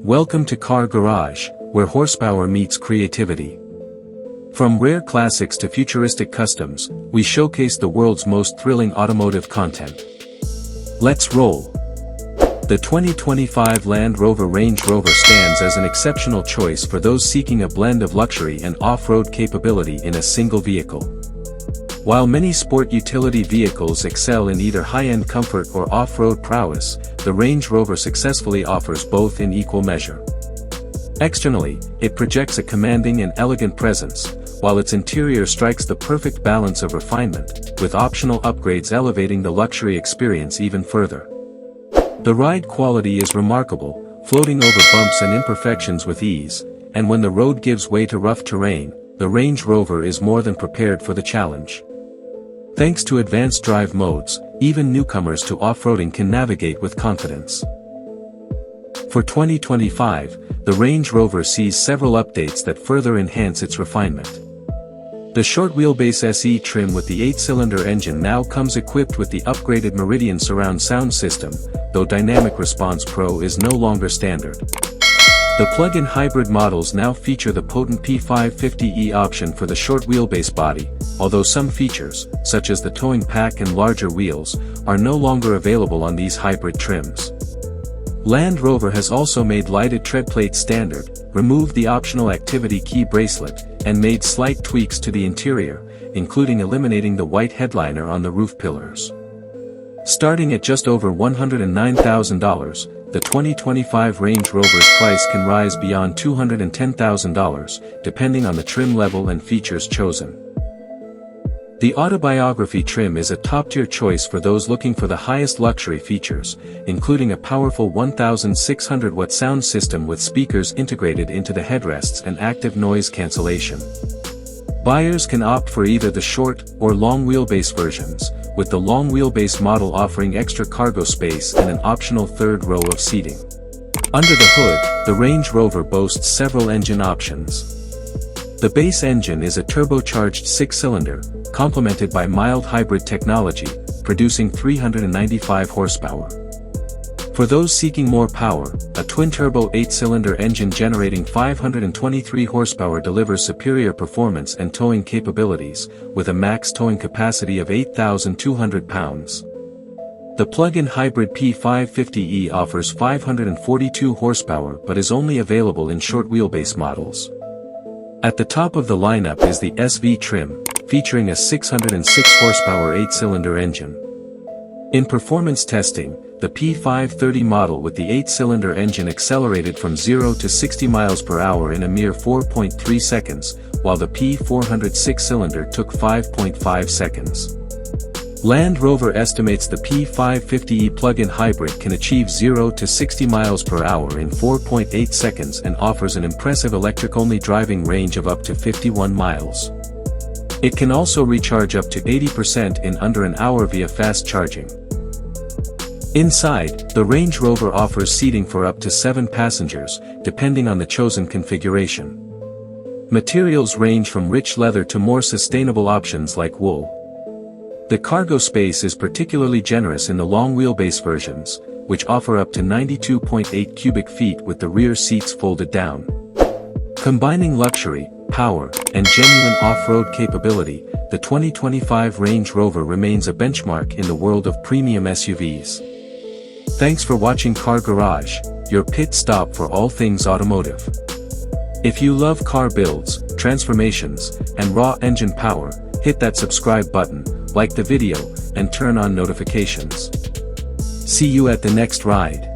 Welcome to Car Garage, where horsepower meets creativity. From rare classics to futuristic customs, we showcase the world's most thrilling automotive content. Let's roll! The 2025 Land Rover Range Rover stands as an exceptional choice for those seeking a blend of luxury and off-road capability in a single vehicle. While many sport utility vehicles excel in either high-end comfort or off-road prowess, the Range Rover successfully offers both in equal measure. Externally, it projects a commanding and elegant presence, while its interior strikes the perfect balance of refinement, with optional upgrades elevating the luxury experience even further. The ride quality is remarkable, floating over bumps and imperfections with ease, and when the road gives way to rough terrain, the Range Rover is more than prepared for the challenge. Thanks to advanced drive modes, even newcomers to off-roading can navigate with confidence. For 2025, the Range Rover sees several updates that further enhance its refinement. The short wheelbase SE trim with the 8-cylinder engine now comes equipped with the upgraded Meridian surround sound system, though Dynamic Response Pro is no longer standard. The plug-in hybrid models now feature the potent P550e option for the short wheelbase body, although some features, such as the towing pack and larger wheels, are no longer available on these hybrid trims. Land Rover has also made lighted treadplate standard, removed the optional activity key bracelet, and made slight tweaks to the interior, including eliminating the white headliner on the roof pillars. Starting at just over $109,000, the 2025 Range Rover's price can rise beyond $210,000, depending on the trim level and features chosen. The Autobiography trim is a top-tier choice for those looking for the highest luxury features, including a powerful 1,600-watt sound system with speakers integrated into the headrests and active noise cancellation. Buyers can opt for either the short or long wheelbase versions, with the long wheelbase model offering extra cargo space and an optional third row of seating. Under the hood, the Range Rover boasts several engine options. The base engine is a turbocharged 6-cylinder, complemented by mild hybrid technology, producing 395 horsepower. For those seeking more power, a twin-turbo 8-cylinder engine generating 523 horsepower delivers superior performance and towing capabilities, with a max towing capacity of 8,200 pounds. The plug-in hybrid P550e offers 542 horsepower but is only available in short wheelbase models. At the top of the lineup is the SV trim, featuring a 606 horsepower 8-cylinder engine. In performance testing, the P530 model with the 8-cylinder engine accelerated from 0 to 60 miles per hour in a mere 4.3 seconds, while the P406 cylinder took 5.5 seconds. Land Rover estimates the P550e plug-in hybrid can achieve 0 to 60 miles per hour in 4.8 seconds and offers an impressive electric-only driving range of up to 51 miles. It can also recharge up to 80% in under an hour via fast charging. Inside, the Range Rover offers seating for up to 7 passengers, depending on the chosen configuration. Materials range from rich leather to more sustainable options like wool. The cargo space is particularly generous in the long wheelbase versions, which offer up to 92.8 cubic feet with the rear seats folded down. Combining luxury, power, and genuine off-road capability, the 2025 Range Rover remains a benchmark in the world of premium SUVs. Thanks for watching Car Garage, your pit stop for all things automotive. If you love car builds, transformations, and raw engine power, hit that subscribe button, like the video, and turn on notifications. See you at the next ride.